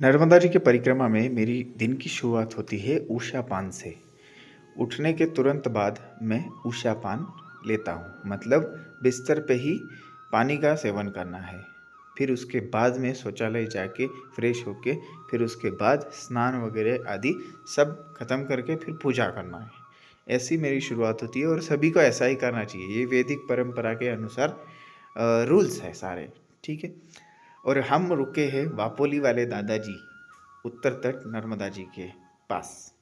नर्मदा जी की परिक्रमा में मेरी दिन की शुरुआत होती है ऊषा पान से। उठने के तुरंत बाद मैं ऊषा पान लेता हूँ, मतलब बिस्तर पे ही पानी का सेवन करना है। फिर उसके बाद में शौचालय जाके फ्रेश होके फिर उसके बाद स्नान वगैरह आदि सब खत्म करके फिर पूजा करना है। ऐसी मेरी शुरुआत होती है और सभी को ऐसा ही करना चाहिए। ये वैदिक परंपरा के अनुसार रूल्स है सारे। ठीक है। और हम रुके हैं वापोली वाले दादाजी, उत्तर तट नर्मदा जी के पास,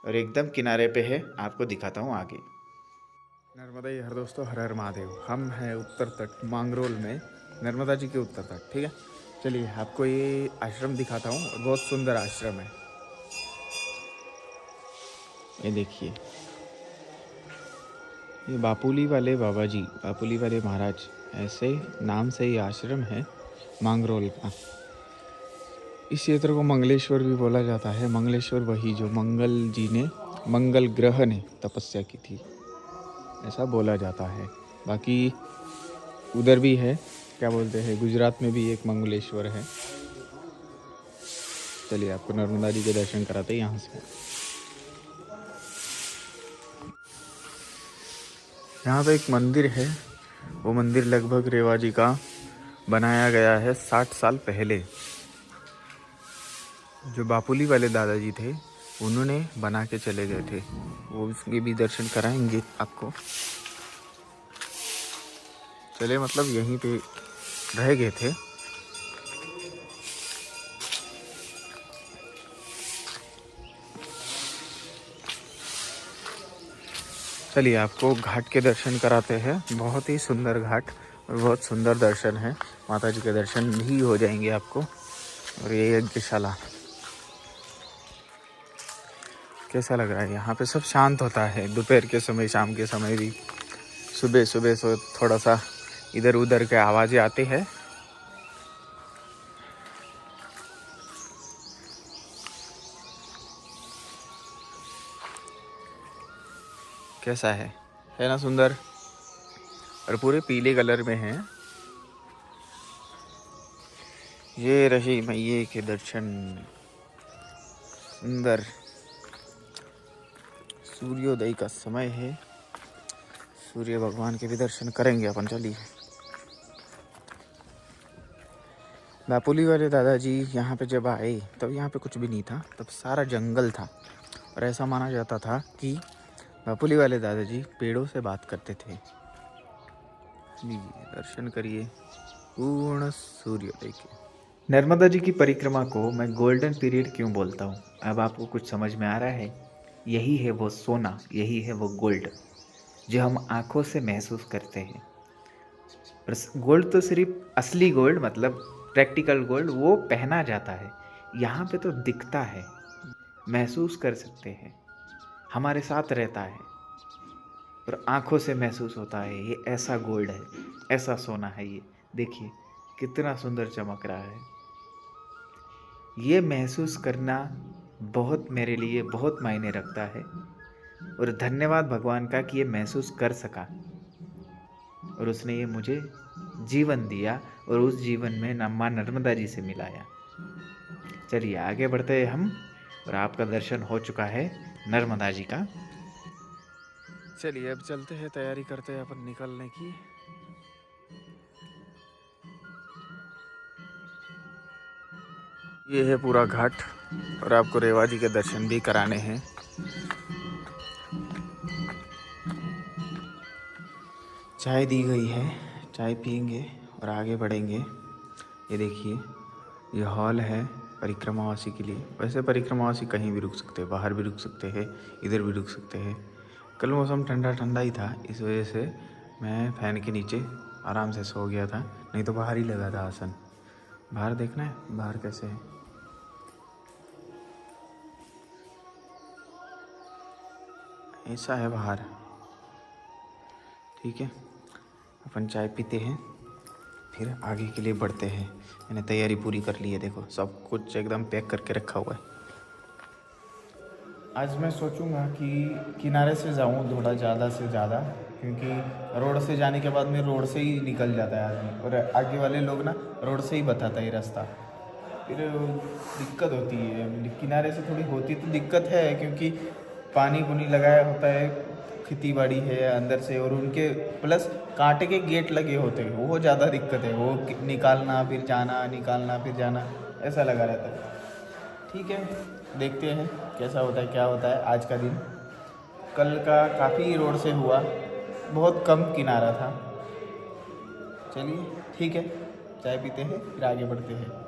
और एकदम किनारे पे है। आपको दिखाता हूँ आगे। नर्मदा जी हर दोस्तों, हर हर महादेव। हम हैं उत्तर तट मांगरोल में, नर्मदा जी के उत्तर तट। ठीक है, चलिए आपको ये आश्रम दिखाता हूँ। बहुत सुंदर आश्रम है, ये देखिए। ये बापुली वाले बाबा जी, बापुली वाले महाराज, ऐसे नाम से ये आश्रम है मांगरोल का। इस क्षेत्र को मंगलेश्वर भी बोला जाता है। मंगलेश्वर वही जो मंगल जी ने, मंगल ग्रह ने तपस्या की थी, ऐसा बोला जाता है। बाकी उधर भी है, क्या बोलते हैं, गुजरात में भी एक मंगलेश्वर है। चलिए आपको नर्मदा जी के दर्शन कराते हैं यहाँ से। यहाँ पे एक मंदिर है, वो मंदिर लगभग रेवा जी का बनाया गया है 60 साल पहले। जो बापुली वाले दादाजी थे उन्होंने बना के चले गए थे। वो उसके भी दर्शन कराएंगे आपको। चले, मतलब यहीं पे रह गए थे। चलिए आपको घाट के दर्शन कराते हैं। बहुत ही सुंदर घाट और बहुत सुंदर दर्शन है। माता जी के दर्शन भी हो जाएंगे आपको। और ये यज्ञशाला कैसा लग रहा है? यहाँ पे सब शांत होता है दोपहर के समय, शाम के समय भी। सुबह सुबह सो थोड़ा सा इधर उधर के आवाज़ें आती है। कैसा है ना सुंदर? और पूरे पीले कलर में है। ये रही मैये के दर्शन। सुंदर सूर्योदय का समय है, सूर्य भगवान के भी दर्शन करेंगे अपन। चलिए, बापुली वाले दादाजी यहाँ पे जब आए तब यहाँ पे कुछ भी नहीं था, तब सारा जंगल था। और ऐसा माना जाता था कि बापुली वाले दादाजी पेड़ों से बात करते थे। दर्शन करिए पूर्ण सूर्योदय के। नर्मदा जी की परिक्रमा को मैं गोल्डन पीरियड क्यों बोलता हूँ, अब आपको कुछ समझ में आ रहा है? यही है वो सोना, यही है वो गोल्ड जो हम आँखों से महसूस करते हैं। और गोल्ड तो सिर्फ असली गोल्ड, मतलब प्रैक्टिकल गोल्ड, वो पहना जाता है। यहाँ पे तो दिखता है, महसूस कर सकते हैं, हमारे साथ रहता है और आँखों से महसूस होता है। ये ऐसा गोल्ड है, ऐसा सोना है। ये देखिए कितना सुंदर चमक रहा है। ये महसूस करना बहुत, मेरे लिए बहुत मायने रखता है। और धन्यवाद भगवान का कि ये महसूस कर सका और उसने ये मुझे जीवन दिया और उस जीवन में माँ नर्मदा जी से मिलाया। चलिए आगे बढ़ते हैं हम, और आपका दर्शन हो चुका है नर्मदा जी का। चलिए अब चलते हैं, तैयारी करते हैं अपन निकलने की। ये है पूरा घाट और आपको रेवा जी के दर्शन भी कराने हैं। चाय दी गई है, चाय पियेंगे और आगे बढ़ेंगे। ये देखिए, ये हॉल है परिक्रमावासी के लिए। वैसे परिक्रमावासी कहीं भी रुक सकते हैं, बाहर भी रुक सकते हैं, इधर भी रुक सकते हैं। कल मौसम ठंडा ठंडा ही था, इस वजह से मैं फैन के नीचे आराम से सो गया था, नहीं तो बाहर ही लगा था आसन। बाहर देखना है बाहर कैसे है। ऐसा है बाहर। ठीक है, अपन चाय पीते हैं फिर आगे के लिए बढ़ते हैं। मैंने तैयारी पूरी कर ली है, देखो सब कुछ एकदम पैक करके रखा हुआ है। आज मैं सोचूंगा कि किनारे से जाऊं थोड़ा ज़्यादा से ज़्यादा, क्योंकि रोड से जाने के बाद में रोड से ही निकल जाता है आदमी, और आगे वाले लोग ना रोड से ही बताता है रास्ता। फिर दिक्कत होती है। किनारे से थोड़ी होती तो दिक्कत है, क्योंकि पानी पुनी लगाया होता है, खेती बाड़ी है अंदर से, और उनके प्लस कांटे के गेट लगे होते हैं, वो ज़्यादा दिक्कत है। वो निकालना फिर जाना, निकालना फिर जाना, ऐसा लगा रहता है। ठीक है, देखते हैं कैसा होता है, क्या होता है आज का दिन। कल का काफ़ी रोड से हुआ, बहुत कम किनारा था। चलिए ठीक है, चाय पीते हैं फिर आगे बढ़ते हैं।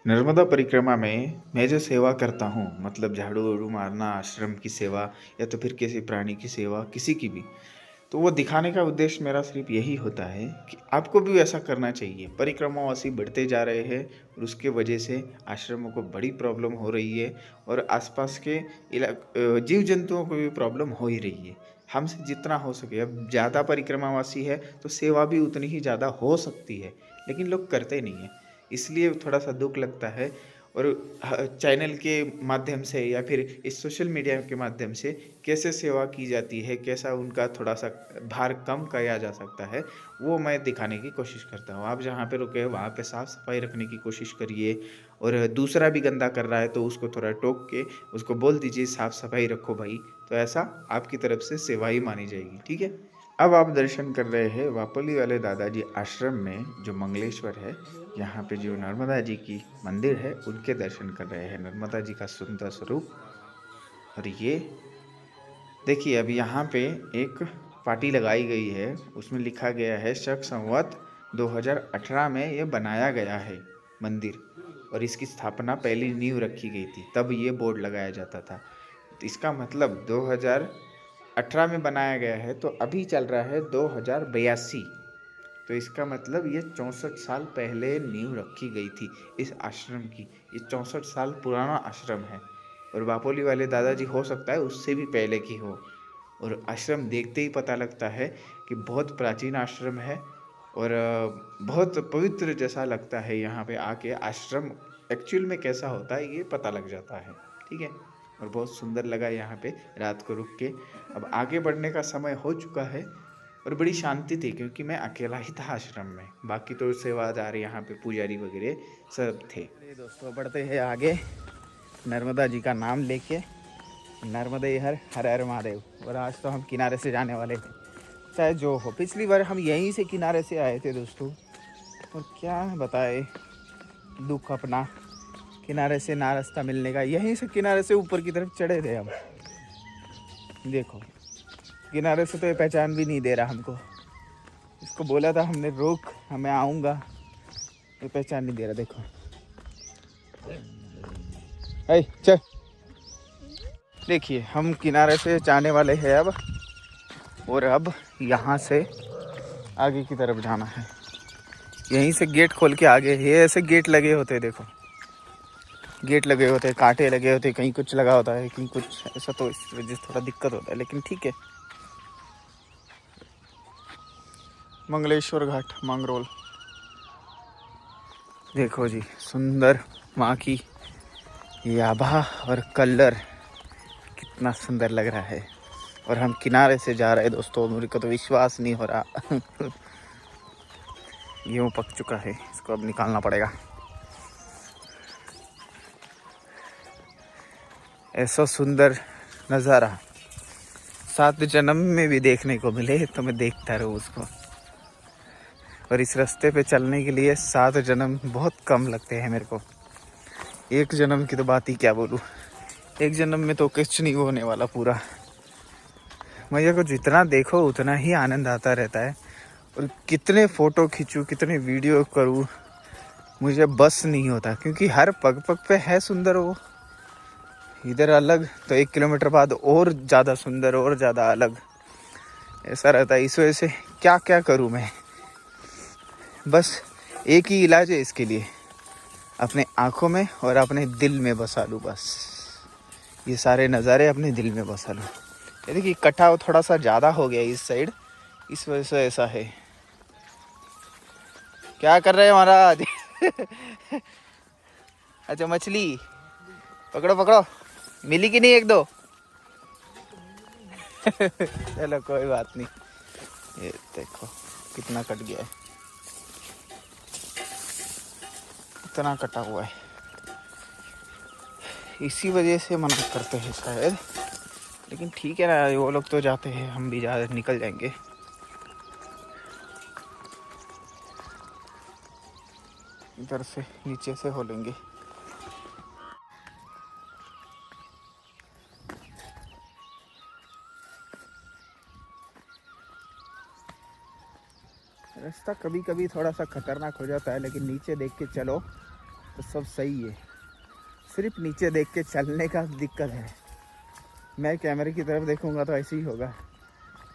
नर्मदा परिक्रमा में मैं जो सेवा करता हूँ, मतलब झाड़ू वाड़ू मारना, आश्रम की सेवा या तो फिर किसी प्राणी की सेवा, किसी की भी, तो वो दिखाने का उद्देश्य मेरा सिर्फ यही होता है कि आपको भी ऐसा करना चाहिए। परिक्रमावासी बढ़ते जा रहे हैं और उसके वजह से आश्रमों को बड़ी प्रॉब्लम हो रही है, और आसपास के जीव जंतुओं को भी प्रॉब्लम हो ही रही है। हमसे जितना हो सके, अब ज़्यादा परिक्रमावासी है तो सेवा भी उतनी ही ज़्यादा हो सकती है, लेकिन लोग करते नहीं हैं, इसलिए थोड़ा सा दुख लगता है। और चैनल के माध्यम से या फिर इस सोशल मीडिया के माध्यम से कैसे सेवा की जाती है, कैसा उनका थोड़ा सा भार कम किया जा सकता है, वो मैं दिखाने की कोशिश करता हूँ। आप जहाँ पे रुके वहाँ पे साफ़ सफाई रखने की कोशिश करिए, और दूसरा भी गंदा कर रहा है तो उसको थोड़ा टोक के उसको बोल दीजिए साफ़ सफाई रखो भाई, तो ऐसा आपकी तरफ से सेवा ही मानी जाएगी। ठीक है। अब आप दर्शन कर रहे हैं वापोली वाले दादाजी आश्रम में, जो मंगलेश्वर है, यहाँ पे जो नर्मदा जी की मंदिर है उनके दर्शन कर रहे हैं, नर्मदा जी का सुंदर स्वरूप। और ये देखिए, अब यहाँ पे एक पार्टी लगाई गई है, उसमें लिखा गया है शक संवत 2018 में ये बनाया गया है मंदिर, और इसकी स्थापना पहली नींव रखी गई थी, तब ये बोर्ड लगाया जाता था। तो इसका मतलब 2018 में बनाया गया है, तो अभी चल रहा है 2082, तो इसका मतलब ये 64 साल पहले नींव रखी गई थी इस आश्रम की। ये 64 साल पुराना आश्रम है, और वापोली वाले दादाजी हो सकता है उससे भी पहले की हो। और आश्रम देखते ही पता लगता है कि बहुत प्राचीन आश्रम है, और बहुत पवित्र जैसा लगता है। यहाँ पे आके आश्रम एक्चुअल में कैसा होता है ये पता लग जाता है। ठीक है, और बहुत सुंदर लगा यहाँ पे रात को रुक के। अब आगे बढ़ने का समय हो चुका है, और बड़ी शांति थी क्योंकि मैं अकेला ही था आश्रम में, बाकी तो सेवादार यहाँ पे पुजारी वगैरह सब थे। दोस्तों बढ़ते हैं आगे, नर्मदा जी का नाम लेके, नर्मदे हर हर हर महादेव। और आज तो हम किनारे से जाने वाले थे, चाहे जो हो। पिछली बार हम यहीं से किनारे से आए थे दोस्तों, और क्या बताए दुख अपना, किनारे से ना रास्ता मिलने का। यहीं से किनारे से ऊपर की तरफ चढ़े थे हम। देखो किनारे से तो ये पहचान भी नहीं दे रहा हमको। इसको बोला था हमने रोक, मैं आऊँगा, ये पहचान नहीं दे रहा। देखो चल, देखिए हम किनारे से जाने वाले हैं अब, और अब यहाँ से आगे की तरफ जाना है। यहीं से गेट खोल के आगे, ये ऐसे गेट लगे होते हैं, देखो गेट लगे होते हैं, कांटे लगे होते हैं, कहीं कुछ लगा होता है, कहीं कुछ ऐसा, तो इस वजह से थोड़ा दिक्कत होता है, लेकिन ठीक है। मंगलेश्वर घाट मांगरोल, देखो जी सुंदर वहाँ की ये आभा और कलर कितना सुंदर लग रहा है। और हम किनारे से जा रहे हैं दोस्तों, मेरे को तो विश्वास नहीं हो रहा। गेहूँ पक चुका है, इसको अब निकालना पड़ेगा। ऐसा सुंदर नज़ारा 7 जन्म में भी देखने को मिले तो मैं देखता रहूँ उसको। और इस रास्ते पे चलने के लिए 7 जन्म बहुत कम लगते हैं मेरे को। 1 जन्म की तो बात ही क्या बोलूँ, 1 जन्म में तो कुछ नहीं होने वाला पूरा। मुझे को जितना देखो उतना ही आनंद आता रहता है, और कितने फ़ोटो खींचूँ, कितने वीडियो करूँ, मुझे बस नहीं होता, क्योंकि हर पग पग पे है सुंदर वो। इधर अलग तो 1 किलोमीटर बाद और ज़्यादा सुंदर, और ज़्यादा अलग, ऐसा रहता है। इस वजह से क्या क्या करूँ मैं, बस एक ही इलाज है इसके लिए, अपने आँखों में और अपने दिल में बसा लूँ। बस ये सारे नज़ारे अपने दिल में बसा लूँ। ये देखिए कटाव थोड़ा सा ज़्यादा हो गया इस साइड, इस वजह से ऐसा है। क्या कर रहे हैं महाराज? अच्छा मछली पकड़ो पकड़ो, मिली कि नहीं 1-2? चलो कोई बात नहीं। ये देखो कितना कट गया है, इतना कटा हुआ है, इसी वजह से मना करते हैं शायद। लेकिन ठीक है ना, वो लोग तो जाते हैं, हम भी निकल जाएंगे। इधर से नीचे से हो लेंगे। रास्ता कभी कभी थोड़ा सा खतरनाक हो जाता है, लेकिन नीचे देख के चलो तो सब सही है। सिर्फ नीचे देख के चलने का दिक्कत है। मैं कैमरे की तरफ देखूंगा तो ऐसे ही होगा,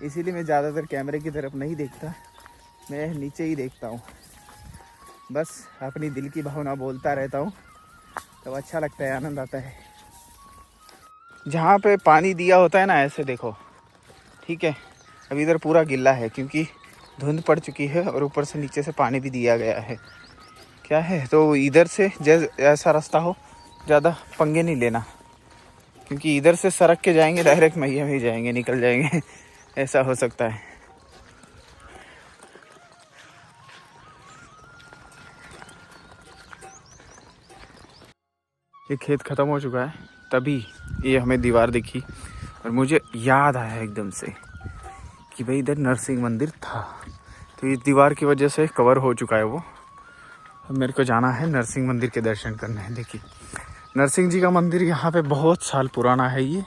इसीलिए मैं ज़्यादातर कैमरे की तरफ नहीं देखता, मैं नीचे ही देखता हूँ। बस अपनी दिल की भावना बोलता रहता हूँ, तब अच्छा लगता है, आनंद आता है। जहाँ पे पानी दिया होता है ना, ऐसे देखो, ठीक है। अभी इधर पूरा गिल्ला है क्योंकि धुंध पड़ चुकी है और ऊपर से नीचे से पानी भी दिया गया है। क्या है तो इधर से ऐसा रास्ता हो, ज़्यादा पंगे नहीं लेना, क्योंकि इधर से सड़क के जाएंगे डायरेक्ट मैया में ही जाएंगे, निकल जाएंगे। ऐसा हो सकता है। ये खेत ख़त्म हो चुका है, तभी ये हमें दीवार दिखी और मुझे याद आया एकदम से कि भाई इधर नरसिंह मंदिर था। तो इस दीवार की वजह से कवर हो चुका है वो। अब मेरे को जाना है नरसिंह मंदिर के दर्शन करने हैं। देखिए नरसिंह जी का मंदिर यहाँ पे बहुत साल पुराना है ये।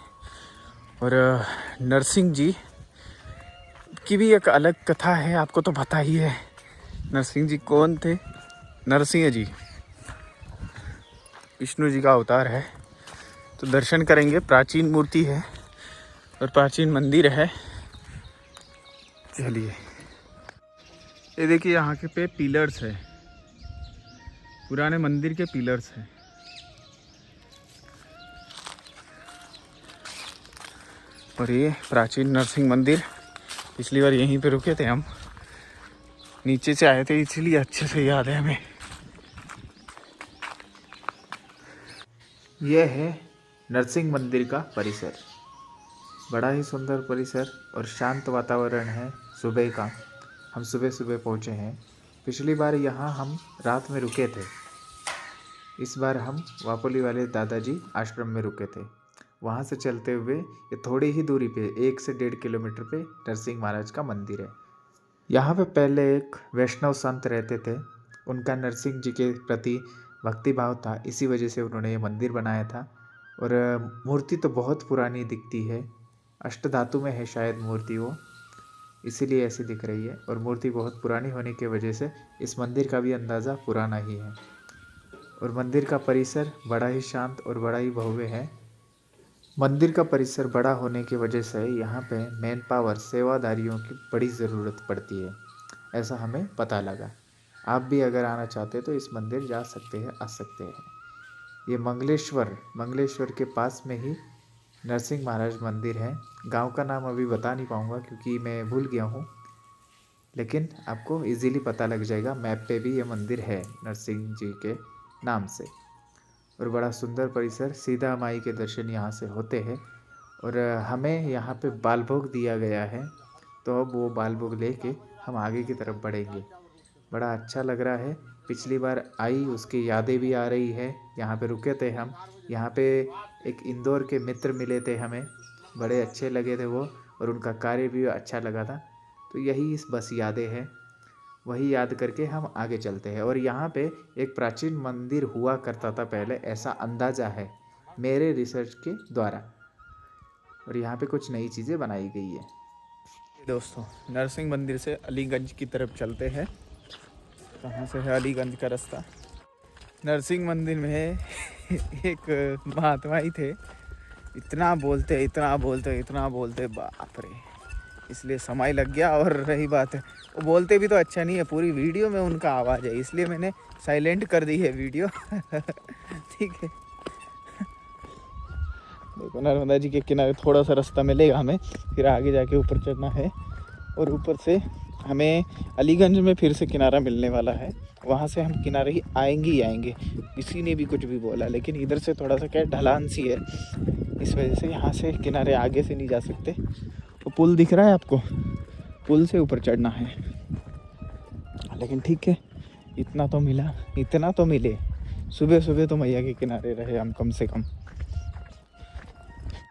और नरसिंह जी की भी एक अलग कथा है, आपको तो पता ही है। नरसिंह जी कौन थे? नरसिंह जी विष्णु जी का अवतार है। तो दर्शन करेंगे। प्राचीन मूर्ति है और प्राचीन मंदिर है। चलिए, ये देखिए यहाँ के पे पिलर्स है, पुराने मंदिर के पिलर्स हैं। और ये प्राचीन नरसिंह मंदिर, पिछली बार यहीं पे रुके थे हम, नीचे से आए थे इसलिए अच्छे से याद है हमें। यह है नरसिंह मंदिर का परिसर। बड़ा ही सुंदर परिसर और शांत वातावरण है। सुबह का, हम सुबह सुबह पहुँचे हैं। पिछली बार यहाँ हम रात में रुके थे, इस बार हम वापोली वाले दादाजी आश्रम में रुके थे। वहाँ से चलते हुए ये थोड़ी ही दूरी पे 1 से 1.5 किलोमीटर पे नरसिंह महाराज का मंदिर है। यहाँ पे पहले एक वैष्णव संत रहते थे, उनका नरसिंह जी के प्रति भक्ति भाव था, इसी वजह से उन्होंने ये मंदिर बनाया था। और मूर्ति तो बहुत पुरानी दिखती है, अष्टधातु में है शायद मूर्ति वो, इसीलिए ऐसी दिख रही है। और मूर्ति बहुत पुरानी होने की वजह से इस मंदिर का भी अंदाज़ा पुराना ही है। और मंदिर का परिसर बड़ा ही शांत और बड़ा ही भव्य है। मंदिर का परिसर बड़ा होने की वजह से यहाँ पे मैन पावर, सेवादारियों की बड़ी ज़रूरत पड़ती है, ऐसा हमें पता लगा। आप भी अगर आना चाहते हैं तो इस मंदिर जा सकते हैं, आ सकते हैं। ये मंगलेश्वर के पास में ही नरसिंह महाराज मंदिर है। गांव का नाम अभी बता नहीं पाऊँगा क्योंकि मैं भूल गया हूँ, लेकिन आपको इजीली पता लग जाएगा, मैप पे भी ये मंदिर है नरसिंह जी के नाम से। और बड़ा सुंदर परिसर, सीधा माई के दर्शन यहाँ से होते हैं। और हमें यहाँ पे बाल भोग दिया गया है, तो अब वो बाल भोग लेके हम आगे की तरफ बढ़ेंगे। बड़ा अच्छा लग रहा है। पिछली बार आई उसकी यादें भी आ रही है। यहाँ पे रुके थे हम, यहाँ पे एक इंदौर के मित्र मिले थे हमें, बड़े अच्छे लगे थे वो, और उनका कार्य भी अच्छा लगा था। तो यही इस बस यादें हैं, वही याद करके हम आगे चलते हैं। और यहाँ पे एक प्राचीन मंदिर हुआ करता था पहले, ऐसा अंदाज़ा है मेरे रिसर्च के द्वारा। और यहाँ पे कुछ नई चीज़ें बनाई गई है। दोस्तों, नरसिंह मंदिर से अलीगंज की तरफ चलते हैं। कहाँ से है अलीगंज का रास्ता? नरसिंह मंदिर में एक महात्मा ही थे, इतना बोलते बाप रे, इसलिए समय लग गया। और रही बात है, वो बोलते भी तो अच्छा नहीं है, पूरी वीडियो में उनका आवाज़ है, इसलिए मैंने साइलेंट कर दी है वीडियो। ठीक है, देखो नर्मदा जी के किनारे थोड़ा सा रास्ता मिलेगा हमें, फिर आगे जाके ऊपर चढ़ना है। और ऊपर से हमें अलीगंज में फिर से किनारा मिलने वाला है, वहाँ से हम किनारे ही आएंगे। किसी ने भी कुछ भी बोला, लेकिन इधर से थोड़ा सा क्या ढलान सी है, इस वजह से यहाँ से किनारे आगे से नहीं जा सकते। पुल दिख रहा है आपको, पुल से ऊपर चढ़ना है। लेकिन ठीक है, इतना तो मिला, इतना तो मिले। सुबह सुबह तो मैया के किनारे रहे हम कम से कम।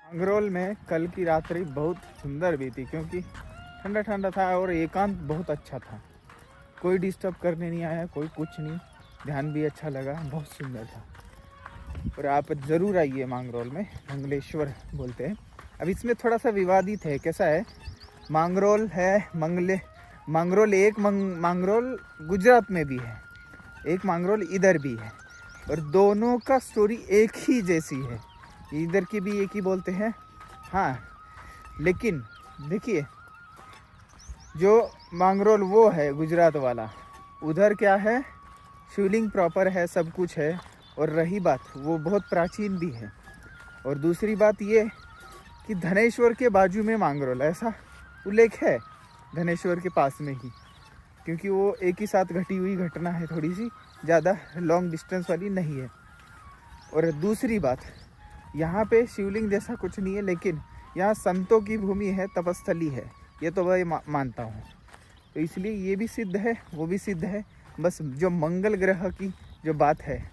मांगरोल में कल की रात्रि बहुत सुंदर बीती, क्योंकि ठंडा ठंडा था और एकांत बहुत अच्छा था। कोई डिस्टर्ब करने नहीं आया, कोई कुछ नहीं, ध्यान भी अच्छा लगा, बहुत सुंदर था। और आप ज़रूर आइए मांगरोल में, मंगलेश्वर बोलते हैं। अब इसमें थोड़ा सा विवादित है, कैसा है, मांगरोल है मांगरोल एक मांगरोल गुजरात में भी है, एक मांगरोल इधर भी है, और दोनों का स्टोरी एक ही जैसी है। इधर की भी एक ही बोलते हैं, हाँ। लेकिन देखिए, जो मांगरोल वो है गुजरात वाला, उधर क्या है, शिवलिंग प्रॉपर है, सब कुछ है। और रही बात, वो बहुत प्राचीन भी है। और दूसरी बात ये कि धनेश्वर के बाजू में मांगरोल, ऐसा उल्लेख है धनेश्वर के पास में ही, क्योंकि वो एक ही साथ घटी हुई घटना है, थोड़ी सी ज़्यादा लॉन्ग डिस्टेंस वाली नहीं है। और दूसरी बात, यहाँ पे शिवलिंग जैसा कुछ नहीं है, लेकिन यहाँ संतों की भूमि है, तपस्थली है, ये तो मैं मानता हूँ। तो इसलिए ये भी सिद्ध है, वो भी सिद्ध है। बस जो मंगल ग्रह की जो बात है,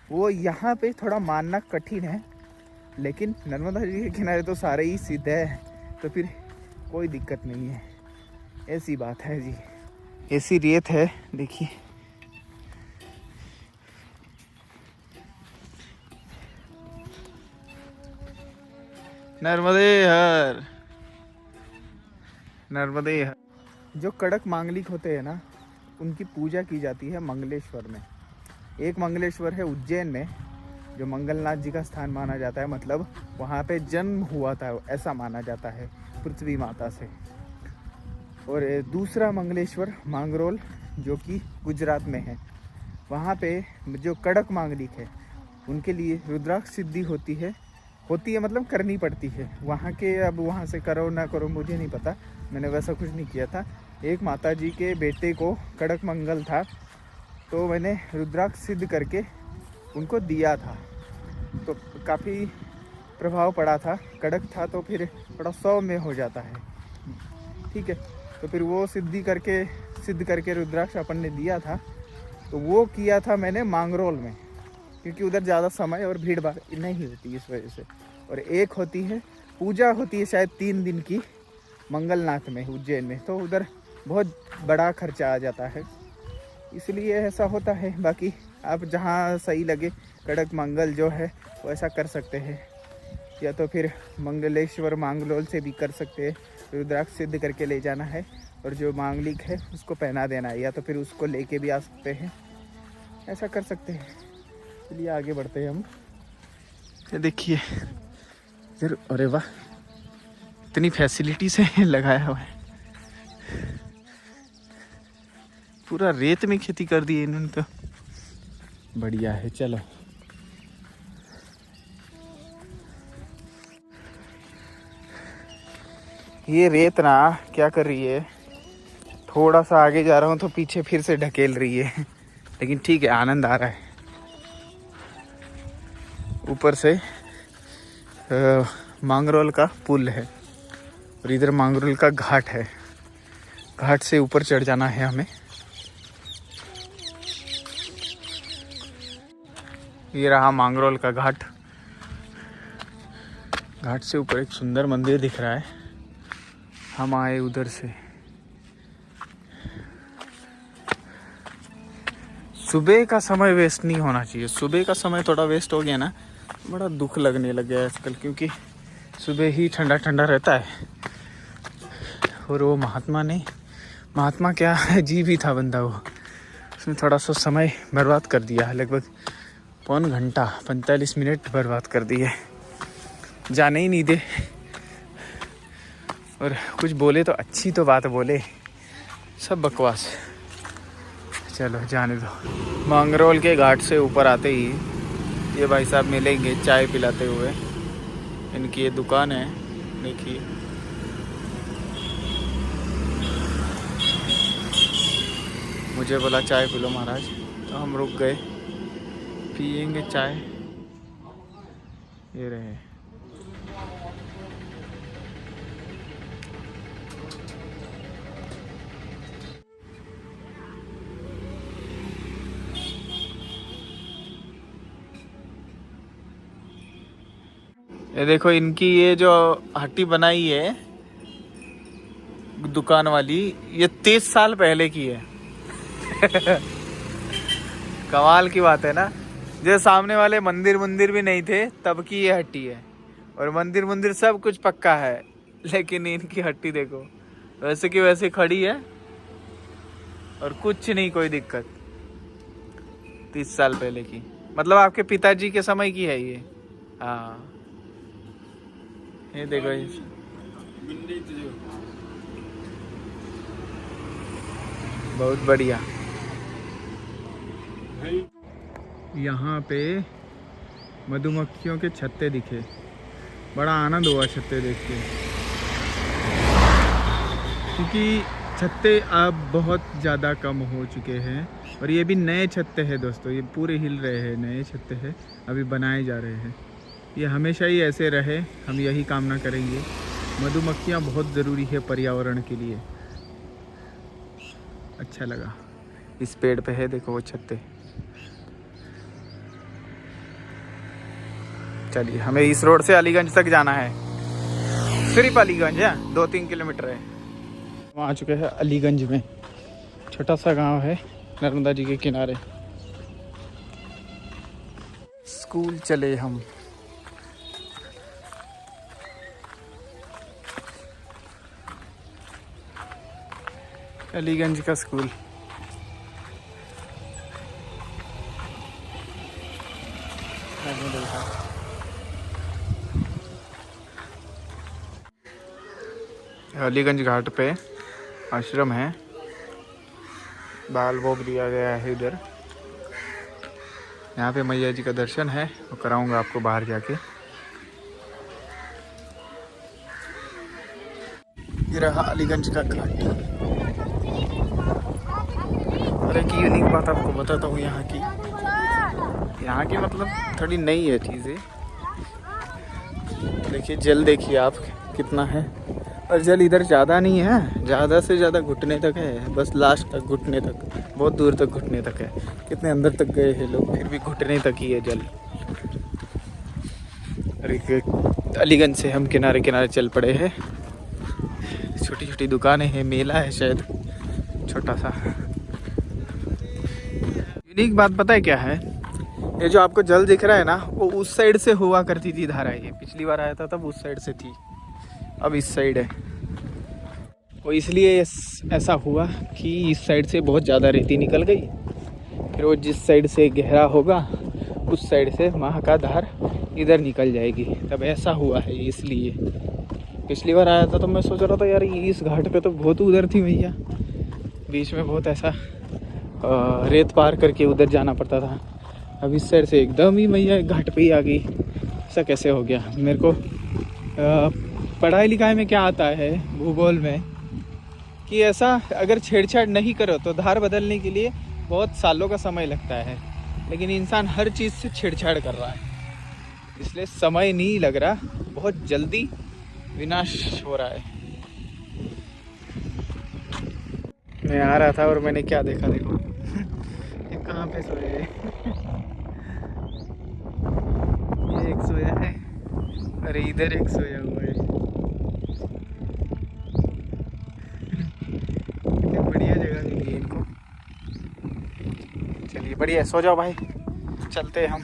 वो यहाँ पे थोड़ा मानना कठिन है। लेकिन नर्मदा जी के किनारे तो सारे ही सिद्ध है, तो फिर कोई दिक्कत नहीं है। ऐसी बात है जी, ऐसी रेत है, देखिए। नर्मदे हर, नर्मदे हर। जो कड़क मांगलिक होते हैं ना, उनकी पूजा की जाती है मंगलेश्वर में। एक मंगलेश्वर है उज्जैन में, जो मंगलनाथ जी का स्थान माना जाता है, मतलब वहाँ पे जन्म हुआ था ऐसा माना जाता है पृथ्वी माता से। और दूसरा मंगलेश्वर मांगरोल, जो कि गुजरात में है, वहाँ पे जो कड़क मांगलिक है, उनके लिए रुद्राक्ष सिद्धि होती है मतलब करनी पड़ती है वहाँ के। अब वहाँ से करो ना करो मुझे नहीं पता, मैंने वैसा कुछ नहीं किया था। एक माता जी के बेटे को कड़क मंगल था, तो मैंने रुद्राक्ष सिद्ध करके उनको दिया था, तो काफ़ी प्रभाव पड़ा था। कड़क था तो फिर थोड़ा 100 में हो जाता है, ठीक है। तो फिर वो सिद्ध करके रुद्राक्ष अपन ने दिया था, तो वो किया था मैंने मांगरोल में, क्योंकि उधर ज़्यादा समय और भीड़ भाड़ नहीं होती इस वजह से। और एक होती है पूजा, होती है शायद 3 दिन की मंगलनाथ में, उज्जैन में, तो उधर बहुत बड़ा खर्चा आ जाता है, इसलिए ऐसा होता है। बाकी आप जहाँ सही लगे, कड़क मंगल जो है वो ऐसा कर सकते हैं, या तो फिर मंगलेश्वर मांगरोल से भी कर सकते हैं। रुद्राक्ष सिद्ध करके ले जाना है, और जो मांगलिक है उसको पहना देना है, या तो फिर उसको लेके भी आ सकते हैं, ऐसा कर सकते हैं। चलिए आगे बढ़ते हैं हम। ये देखिए इधर, अरे वाह, इतनी फैसिलिटी से लगाया हुआ है, पूरा रेत में खेती कर दी है इन्होंने, तो बढ़िया है। चलो ये रेत ना क्या कर रही है, थोड़ा सा आगे जा रहा हूँ तो पीछे फिर से ढकेल रही है, लेकिन ठीक है, आनंद आ रहा है। ऊपर से मांगरोल का पुल है, और इधर मांगरोल का घाट है, घाट से ऊपर चढ़ जाना है हमें। ये रहा मांगरोल का घाट, घाट से ऊपर एक सुंदर मंदिर दिख रहा है। हम आए उधर से। सुबह का समय वेस्ट नहीं होना चाहिए, सुबह का समय थोड़ा वेस्ट हो गया ना, बड़ा दुख लगने लग गया आजकल, क्योंकि सुबह ही ठंडा ठंडा रहता है। और वो महात्मा क्या अजीब ही था बंदा, वो उसने थोड़ा सा समय बर्बाद कर दिया, लगभग 1 घंटा 45 मिनट बर्बाद कर दिए, जाने ही नहीं दे। और कुछ बोले तो अच्छी तो बात बोले, सब बकवास। चलो जाने दो। मांगरोल के घाट से ऊपर आते ही ये भाई साहब मिलेंगे चाय पिलाते हुए, इनकी ये दुकान है, देखिए। मुझे बोला चाय पी लो महाराज, तो हम रुक गए, पियेंगे चाय। ये रहे ये देखो इनकी ये जो हट्टी बनाई है दुकान वाली, ये 30 साल पहले की है। कमाल की बात है ना। जो सामने वाले मंदिर भी नहीं थे तब की ये हट्टी है, और मंदिर सब कुछ पक्का है, लेकिन इनकी हट्टी देखो वैसे की वैसे खड़ी है और कुछ नहीं, कोई दिक्कत। 30 साल पहले की, मतलब आपके पिताजी के समय की है ये। हाँ ये देखो बहुत बढ़िया। यहाँ पे मधुमक्खियों के छत्ते दिखे, बड़ा आनंद हुआ छत्ते देख के, क्योंकि छत्ते अब बहुत ज़्यादा कम हो चुके हैं और ये भी नए छत्ते हैं दोस्तों, ये पूरे हिल रहे हैं, नए छत्ते हैं अभी बनाए जा रहे हैं। ये हमेशा ही ऐसे रहे, हम यही कामना करेंगे। मधुमक्खियाँ बहुत ज़रूरी है पर्यावरण के लिए। अच्छा लगा। इस पेड़ पे है देखो वो छत्ते। चलिए हमें इस रोड से अलीगंज तक जाना है, सिर्फ अलीगंज है, 2-3 किलोमीटर है। हम आ चुके हैं अलीगंज में, छोटा सा गांव है नर्मदा जी के किनारे। स्कूल चले हम। अलीगंज का स्कूल। अलीगंज घाट पे आश्रम है, बाल भोग दिया गया है इधर। यहाँ पे मैया जी का दर्शन है, वो कराऊंगा आपको बाहर जाके। ये रहा अलीगंज का घाट। और एक यूनिक बात आपको बताता हूँ यहाँ की मतलब थोड़ी नई है चीज़ें। देखिए जल, देखिए आप कितना है, और जल इधर ज़्यादा नहीं है, ज़्यादा से ज़्यादा घुटने तक है, बस लास्ट तक घुटने तक, बहुत दूर तक घुटने तक है। कितने अंदर तक गए हैं लोग, फिर भी घुटने तक ही है जल। और अलीगंज से हम किनारे किनारे चल पड़े हैं। छोटी छोटी दुकानें हैं, मेला है शायद छोटा सा। यूनिक बात पता है क्या है, ये जो आपको जल दिख रहा है ना, वो उस साइड से हुआ करती थी धारा। ये पिछली बार आया था तब उस साइड से थी, अब इस साइड है। वो इसलिए ऐसा हुआ कि इस साइड से बहुत ज़्यादा रेती निकल गई, फिर वो जिस साइड से गहरा होगा उस साइड से वहाँ का धार इधर निकल जाएगी, तब ऐसा हुआ है इसलिए। पिछली बार आया था तो मैं सोच रहा था यार इस घाट पे तो बहुत उधर थी भैया, बीच में बहुत ऐसा रेत पार करके उधर जाना पड़ता था। अब इस साइड से एकदम ही मैया घाट पे ही आ गई। ऐसा कैसे हो गया? मेरे को पढ़ाई लिखाई में क्या आता है, भूगोल में, कि ऐसा अगर छेड़छाड़ नहीं करो तो धार बदलने के लिए बहुत सालों का समय लगता है, लेकिन इंसान हर चीज़ से छेड़छाड़ कर रहा है, इसलिए समय नहीं लग रहा, बहुत जल्दी विनाश हो रहा है। मैं आ रहा था और मैंने क्या देखा, देखो ये कहाँ पे सोए है। ये एक सोया है, अरे इधर एक सोया हुआ है। कितनी बढ़िया जगह मिली है इनको। चलिए बढ़िया, सो जाओ भाई, चलते हैं हम।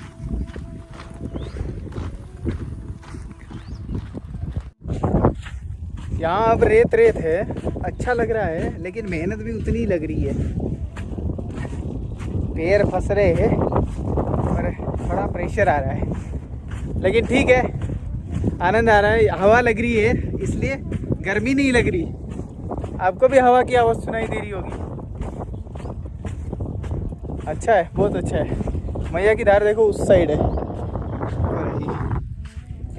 यहाँ अब रेत रेत है, अच्छा लग रहा है, लेकिन मेहनत भी उतनी ही लग रही है। पैर फंस रहे हैं और बड़ा प्रेशर आ रहा है, लेकिन ठीक है, आनंद आ रहा है। हवा लग रही है इसलिए गर्मी नहीं लग रही। आपको भी हवा की आवाज़ सुनाई दे रही होगी। अच्छा है, बहुत अच्छा है। मैया की धार देखो उस साइड है,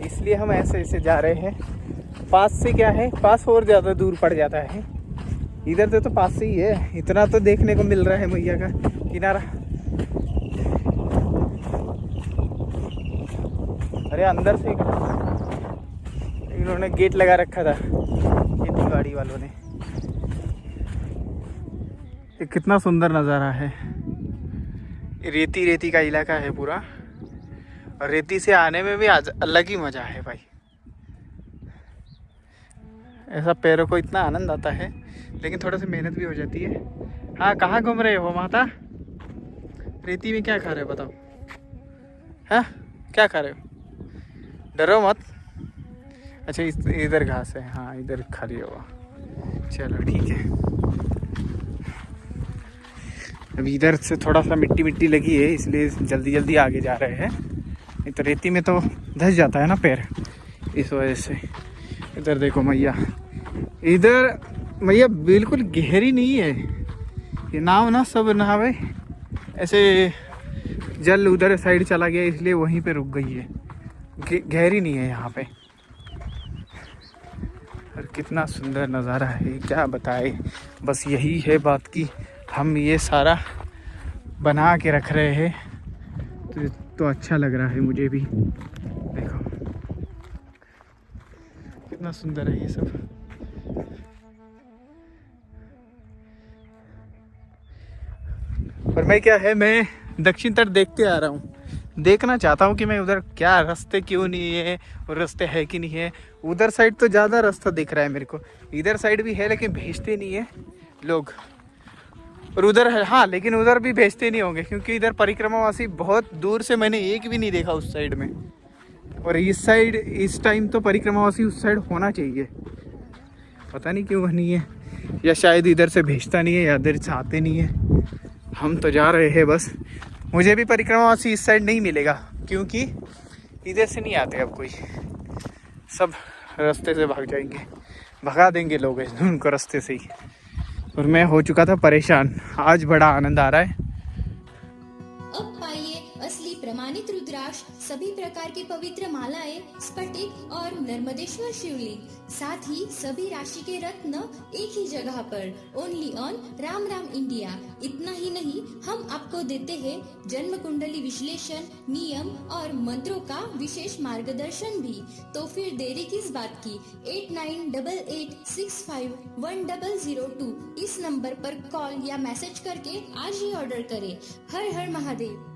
इसलिए हम ऐसे ऐसे जा रहे हैं। पास से क्या है, पास और ज़्यादा दूर पड़ जाता है, इधर तो पास से ही है। इतना तो देखने को मिल रहा है मैया का किनारा। अरे अंदर से इन्होंने गेट लगा रखा था खेती बाड़ी वालों ने। ये कितना सुंदर नज़ारा है, रेती रेती का इलाका है पूरा, और रेती से आने में भी आज अलग ही मज़ा है भाई। ऐसा पैरों को इतना आनंद आता है, लेकिन थोड़ा सी मेहनत भी हो जाती है। हाँ, कहाँ घूम रहे हो माता? रेती में क्या खा रहे हो बताओ? हाँ, क्या खा रहे हो? डरो मत। अच्छा, इधर घास है, हाँ इधर खा रही हो। चलो ठीक है। अभी इधर से थोड़ा सा मिट्टी मिट्टी लगी है, इसलिए जल्दी जल्दी आगे जा रहे हैं, नहीं तो रेती में तो धंस जाता है ना पैर, इस वजह से। इधर देखो मैया, इधर मैया बिल्कुल गहरी नहीं है ये नाव ना, सब नावें ऐसे जल उधर साइड चला गया इसलिए वहीं पे रुक गई है, गहरी नहीं है यहाँ पे। और कितना सुंदर नज़ारा है, क्या बताए। बस यही है बात की हम ये सारा बना के रख रहे हैं तो अच्छा लग रहा है मुझे भी। देखो कितना सुंदर है ये सब। और मैं क्या है, मैं दक्षिण तट देखते आ रहा हूँ, देखना चाहता हूँ कि मैं उधर क्या रास्ते क्यों नहीं है और रास्ते है कि नहीं है। उधर साइड तो ज़्यादा रास्ता दिख रहा है मेरे को, इधर साइड भी है लेकिन भेजते नहीं है लोग। और उधर है हाँ, लेकिन उधर भी भेजते नहीं होंगे क्योंकि इधर परिक्रमावासी बहुत दूर से मैंने एक भी नहीं देखा उस साइड में। और इस साइड इस टाइम तो परिक्रमावासी उस साइड होना चाहिए, पता नहीं क्यों नहीं है, या शायद इधर से भेजता नहीं है या इधर से आते नहीं है। हम तो जा रहे हैं बस। मुझे भी परिक्रमावासी इस साइड नहीं मिलेगा क्योंकि इधर से नहीं आते अब कोई, सब रास्ते से भाग जाएंगे, भगा देंगे लोग उनको रास्ते से ही। और मैं हो चुका था परेशान, आज बड़ा आनंद आ रहा है। अब पाइए असली प्रमाणित रुद्राक्ष, सभी प्रकार की पवित्र मालाएं, स्फटिक और नर्मदेश्वर शिवलिंग, साथ ही सभी राशि के रत्न एक ही जगह पर, only on Ram Ram India. इतना ही नहीं, हम आपको देते हैं जन्म कुंडली विश्लेषण, नियम और मंत्रों का विशेष मार्गदर्शन भी। तो फिर देरी किस बात की, 8988651002 इस नंबर पर कॉल या मैसेज करके आज ही ऑर्डर करें। हर हर महादेव।